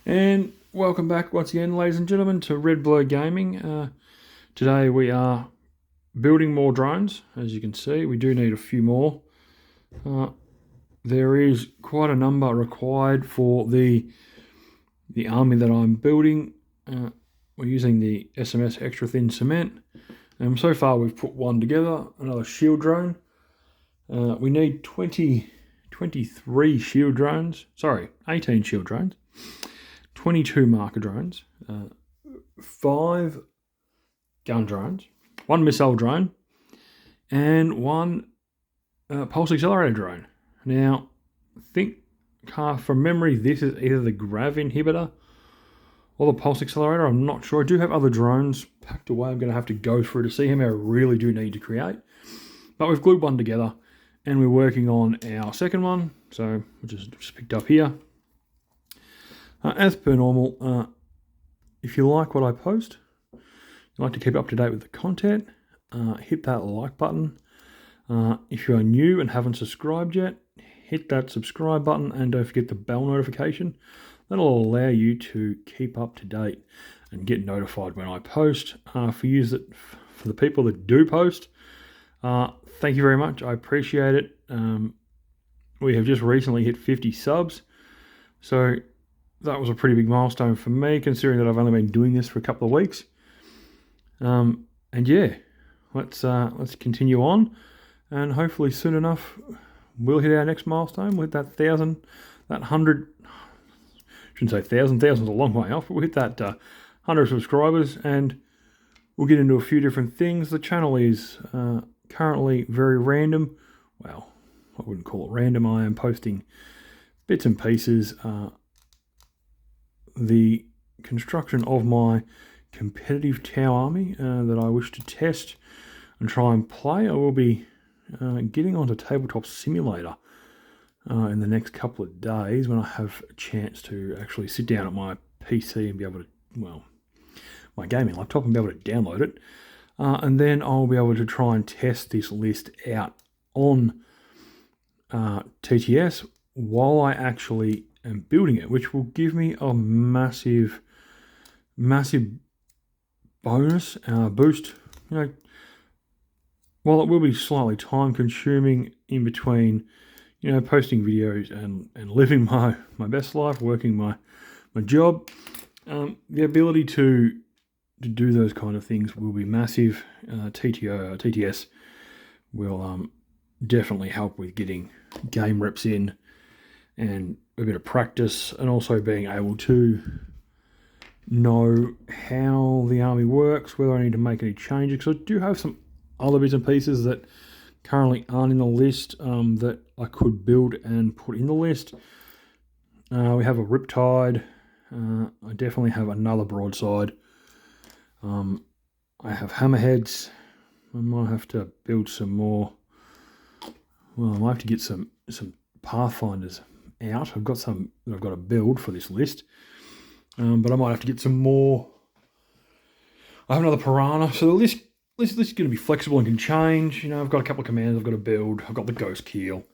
And welcome back once again, ladies and gentlemen, to Red Blur Gaming. Today we are building more drones. As you can see, we do need a few more. There is quite a number required for the army that I'm building. We're using the SMS extra thin cement. And so far we've put one together, another shield drone. We need 23 shield drones. Sorry, 18 shield drones. 22 marker drones, 5 gun drones, 1 missile drone, and 1 pulse accelerator drone. Now, I think from memory, this is either the grav inhibitor or the pulse accelerator. I'm not sure. I do have other drones packed away. I'm going to have to go through to see how many I really do need to create. But we've glued one together, and we're working on our second one. So, which is just picked up here. As per normal, if you like what I post, you like to keep up to date with the content, hit that like button. If you are new and haven't subscribed yet, hit that subscribe button and don't forget the bell notification. That'll allow you to keep up to date and get notified when I post. For the people that do post, thank you very much. I appreciate it. We have just recently hit 50 subs, so that was a pretty big milestone for me, considering that I've only been doing this for a couple of weeks. And yeah, let's continue on, and hopefully soon enough we'll hit our next milestone with that 1,000, that 100. Shouldn't say 1,000. 1,000's a long way off, but we'll hit that 100 subscribers, and we'll get into a few different things. The channel is currently very random. Well, I wouldn't call it random. I am posting bits and pieces. The construction of my competitive Tau army that I wish to test and try and play. I will be getting onto Tabletop Simulator in the next couple of days when I have a chance to actually sit down at my PC and be able to, well, my gaming laptop, and be able to download it. And then I'll be able to try and test this list out on TTS while I actually am building it, which will give me a massive bonus, boost. You know, while it will be slightly time consuming in between, you know, posting videos and living my best life, working my job, the ability to do those kind of things will be massive. TTS will definitely help with getting game reps in and a bit of practice, and also being able to know how the army works, whether I need to make any changes, because I do have some other bits and pieces that currently aren't in the list that I could build and put in the list. We have a Riptide. I definitely have another broadside. I have hammerheads. I might have to build some more. Well, I might have to get some Pathfinders out. I've got some that I've got to build for this list, but I might have to get some more. I have another Piranha, so the list is going to be flexible and can change. You know, I've got a couple of commands I've got to build. I've got the Ghostkeel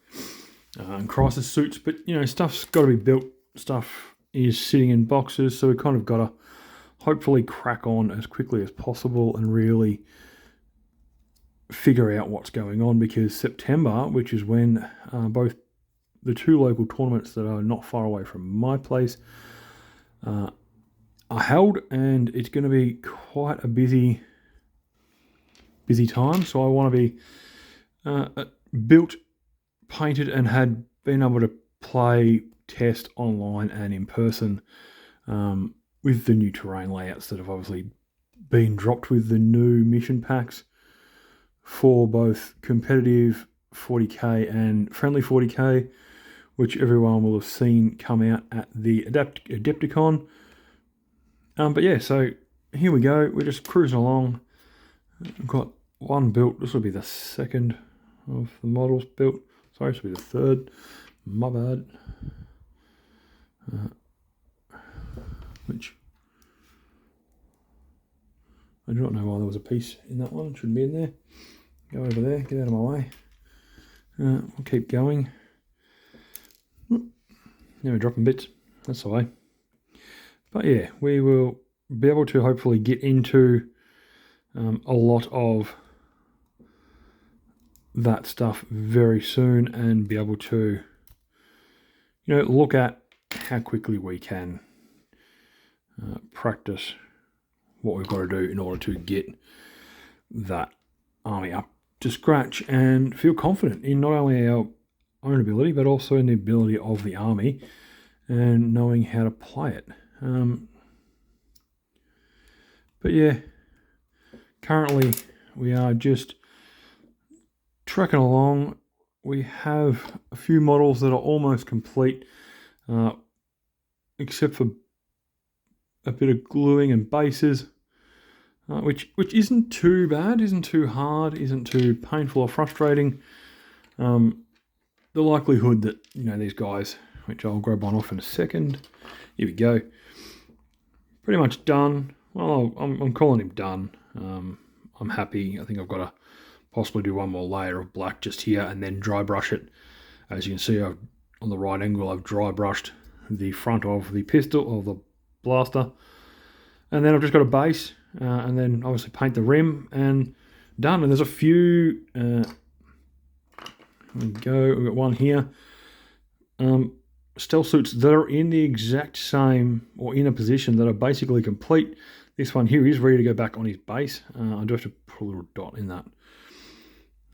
and crisis suits, but you know, stuff's got to be built. Stuff is sitting in boxes, so we kind of got to hopefully crack on as quickly as possible and really figure out what's going on, because September, which is when both the 2 local tournaments that are not far away from my place are held, and it's going to be quite a busy time. So I want to be built, painted, and had been able to play, test online and in person with the new terrain layouts that have obviously been dropped with the new mission packs for both competitive 40k and friendly 40k, which everyone will have seen come out at the Adepticon. But yeah, so here we go. We're just cruising along. I've got one built. This will be the second of the models built. Sorry, this will be the third. My bad. Which I do not know why there was a piece in that one. It shouldn't be in there. Go over there. Get out of my way. We'll keep going. Now we're dropping bits. That's the way. But yeah, we will be able to hopefully get into a lot of that stuff very soon and be able to, look at how quickly we can practice what we've got to do in order to get that army up to scratch and feel confident in not only our own ability but also in the ability of the army and knowing how to play it. But yeah, currently we are just trekking along. We have a few models that are almost complete, except for a bit of gluing and bases, which isn't too bad, isn't too hard, isn't too painful or frustrating. The likelihood that these guys, which I'll grab one off in a second. Here we go. Pretty much done. Well, I'm calling him done. I'm happy. I think I've got to possibly do one more layer of black just here and then dry brush it. As you can see, on the right angle, I've dry brushed the front of the pistol, of the blaster. And then I've just got a base, and then obviously paint the rim, and done. And there's a few, there we go, we've got one here. Stealth suits that are in the exact same, or in a position that are basically complete. This one here is ready to go back on his base. I do have to put a little dot in that,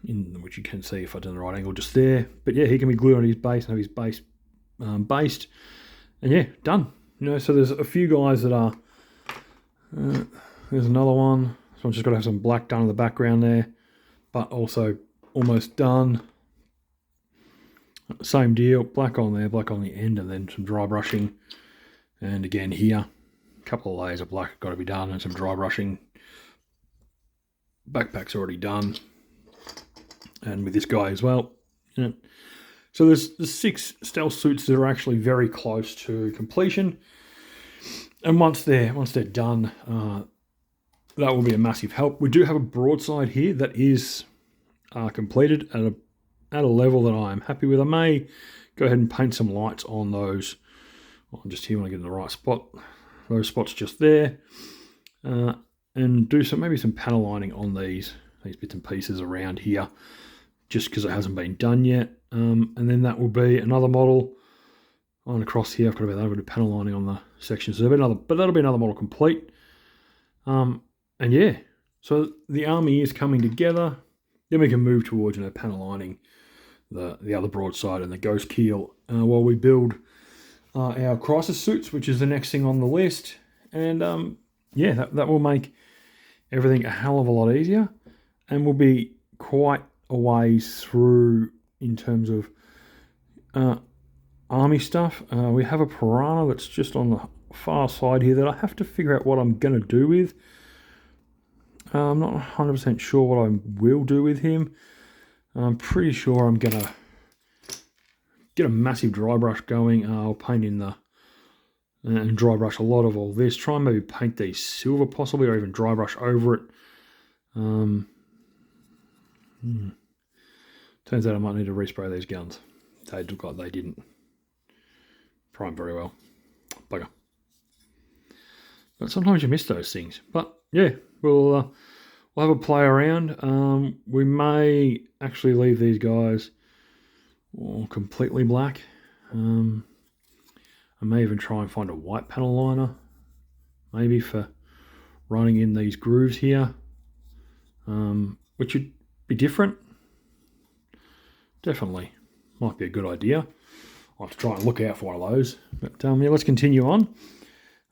in which you can see if I do the right angle just there. But yeah, he can be glued on his base and have his base based. And yeah, done. So there's a few guys that are, there's another one. This one's just got to have some black done in the background there, but also almost done. Same deal, black on there, black on the end, and then some dry brushing. And again here, a couple of layers of black got to be done and some dry brushing. Backpack's already done. And with this guy as well. So there's 6 stealth suits that are actually very close to completion. And once they're done, that will be a massive help. We do have a broadside here that is completed at a level that I am happy with. I may go ahead and paint some lights on those. Just here when I get in the right spot. Those spots just there. And do maybe some panel lining on these bits and pieces around here, just because it hasn't been done yet. And then that will be another model on across here. I've got a bit of panel lining on the sections. So that'll be another model complete. And yeah, so the army is coming together. Then we can move towards panel lining the other broadside and the Ghostkeel while we build our crisis suits, which is the next thing on the list. And yeah, that will make everything a hell of a lot easier, and will be quite a ways through in terms of army stuff. We have a piranha that's just on the far side here that I have to figure out what I'm going to do with. I'm not 100% sure what I will do with him. I'm pretty sure I'm going to get a massive dry brush going. I'll paint in and dry brush a lot of all this. Try and maybe paint these silver possibly, or even dry brush over it. Turns out I might need to respray these guns. They look like they didn't prime very well. Bugger. But sometimes you miss those things. But yeah, we'll have a play around. We may actually leave these guys completely black. I may even try and find a white panel liner, maybe for running in these grooves here, which would be different. Definitely might be a good idea. I'll have to try and look out for one of those. But yeah, let's continue on.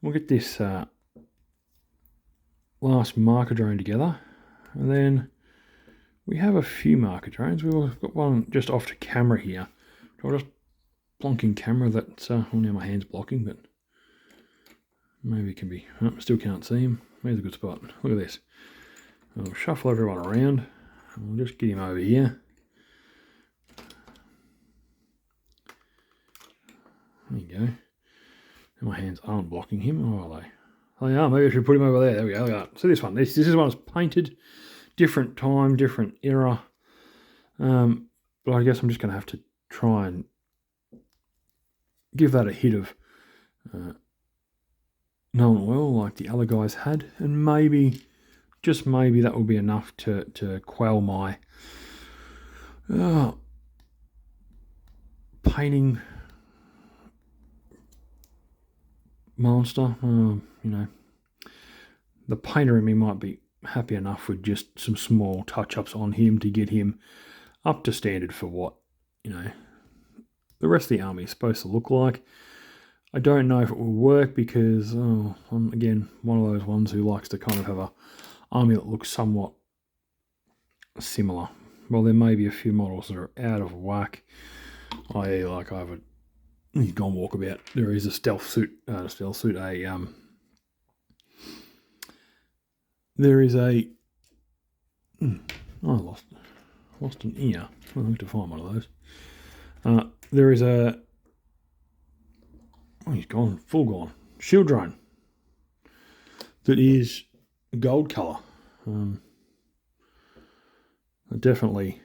We'll get this last marker drone together, and then we have a few marker drones. We've got one just off to camera here. I'll just blocking camera that's well, now my hand's blocking, but maybe it can be. Oh, still can't see him. Where's a good spot? Look at this. I'll shuffle everyone around. We'll just get him over here. There you go. And my hands aren't blocking him, or are they? Oh, yeah, maybe I should put him over there. There we go. Look at that. So this one. This is one that's painted. Different time, different era. But I guess I'm just going to have to try and give that a hit of no oil like the other guys had, and maybe, just maybe, that will be enough to quell my painting monster. You know, the painter in me might be happy enough with just some small touch-ups on him to get him up to standard for what, you know, the rest of the army is supposed to look like. I don't know if it will work because, I'm, again, one of those ones who likes to kind of have a army that looks somewhat similar. Well, there may be a few models that are out of whack. I.e., like I have a, he's gone walkabout. There is a stealth suit, there is a, I lost an ear. I'll have to find one of those. There is a, oh, he's gone, full gone, shield drone that is gold colour. Definitely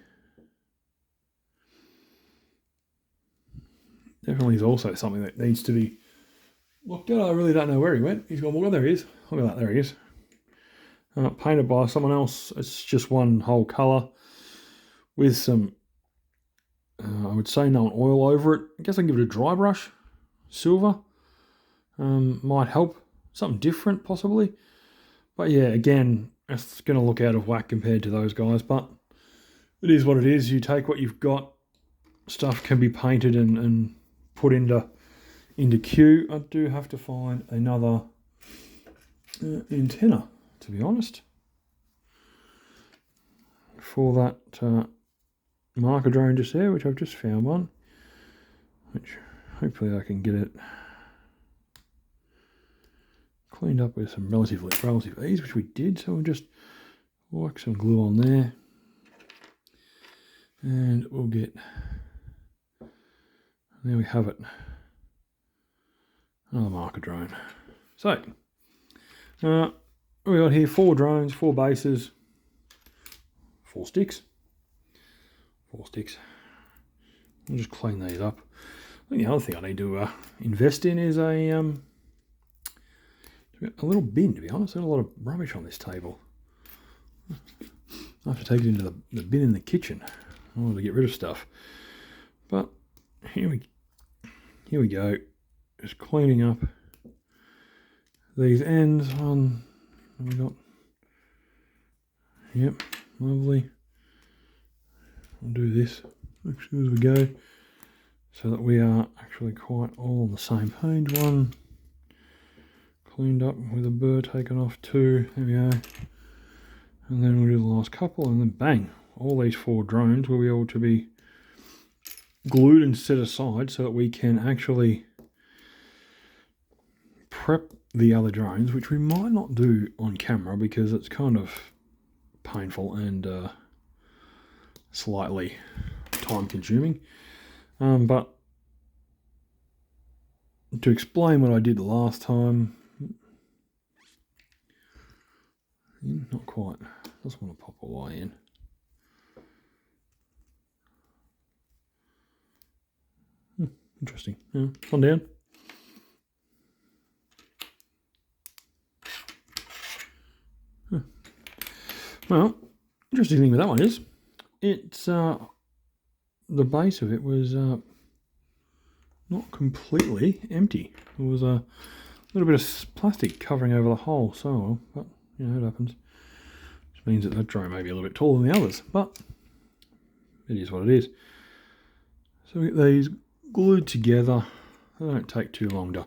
is also something that needs to be looked at. I really don't know where he went. He's gone, well, there he is. Look at that, there he is. Painted by someone else. It's just one whole colour with some, I would say, no oil over it. I guess I can give it a dry brush. Silver might help. Something different, possibly. But yeah, again, it's going to look out of whack compared to those guys. But it is what it is. You take what you've got. Stuff can be painted and put into queue. I do have to find another antenna, to be honest, for that marker drone just there, which I've just found one, which hopefully I can get it cleaned up with some relative ease, which we did. So we'll just work some glue on there, and we'll get, there we have it, another marker drone. So we got here 4 drones, 4 bases, 4 sticks. I'll just clean these up. I think the other thing I need to invest in is a little bin, to be honest. There's a lot of rubbish on this table. I have to take it into the bin in the kitchen. I want to get rid of stuff. But here we go. Just cleaning up these ends on. We got. Yep, lovely. I'll do this as soon as we go, so that we are actually quite all on the same page. One cleaned up with a burr taken off. 2, there we go. And then we'll do the last couple, and then bang, all these 4 drones will be able to be glued and set aside so that we can actually prep the other drones, which we might not do on camera because it's kind of painful and slightly time consuming. But to explain what I did last time, not quite, just want to pop a Y in. Interesting. Yeah, one down. Well, interesting thing with that one is, it's the base of it was not completely empty. There was a little bit of plastic covering over the hole, so, but you know, it happens. Which means that drone may be a little bit taller than the others, but it is what it is. So we get these glued together. They don't take too long to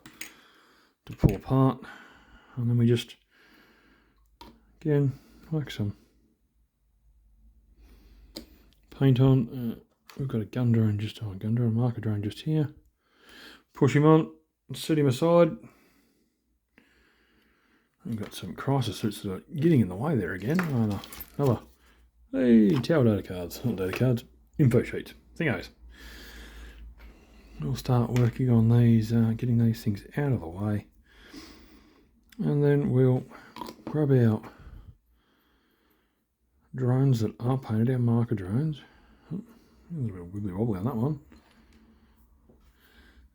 pull apart, and then we just again like some paint on. We've got a gun drone marker drone just here. Push him on, set him aside. We've got some crisis suits that are getting in the way there again. Another, hey, tower data cards, not data cards, info sheets, thingos. We'll start working on these, getting these things out of the way. And then we'll grab our drones that are painted, our marker drones. Oh, a little bit of wibbly wobbly on that one.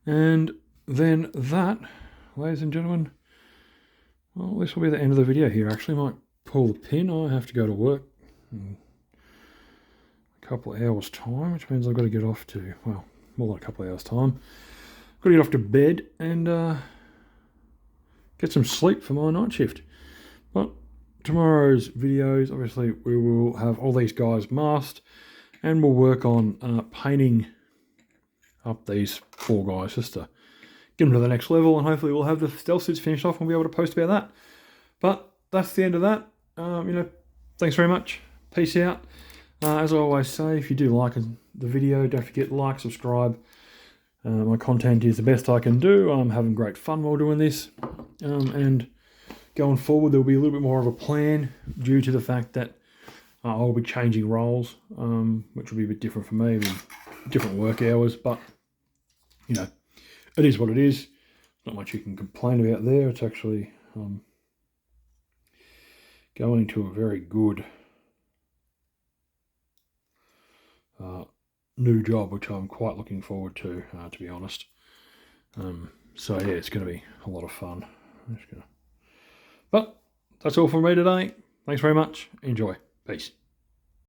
And then that, ladies and gentlemen, Well, this will be the end of the video here. Actually, might pull the pin. I have to go to work in a couple of hours' time, which means I've got to get off to, well, more than a couple of hours' time. I've got to get off to bed and get some sleep for my night shift. But tomorrow's videos, obviously, we will have all these guys masked, and we'll work on painting up these 4 guys just to get them to the next level, and hopefully we'll have the stealth suits finished off and we'll be able to post about that. But that's the end of that. Thanks very much. Peace out. As I always say, if you do like the video, don't forget to like, subscribe. My content is the best I can do. I'm having great fun while doing this. And going forward, there'll be a little bit more of a plan due to the fact that I'll be changing roles, which will be a bit different for me, different work hours. But, it is what it is. Not much you can complain about there. It's actually going into a very good new job, which I'm quite looking forward to be honest. So yeah, it's going to be a lot of fun. But that's all from me today. Thanks very much. Enjoy. Peace.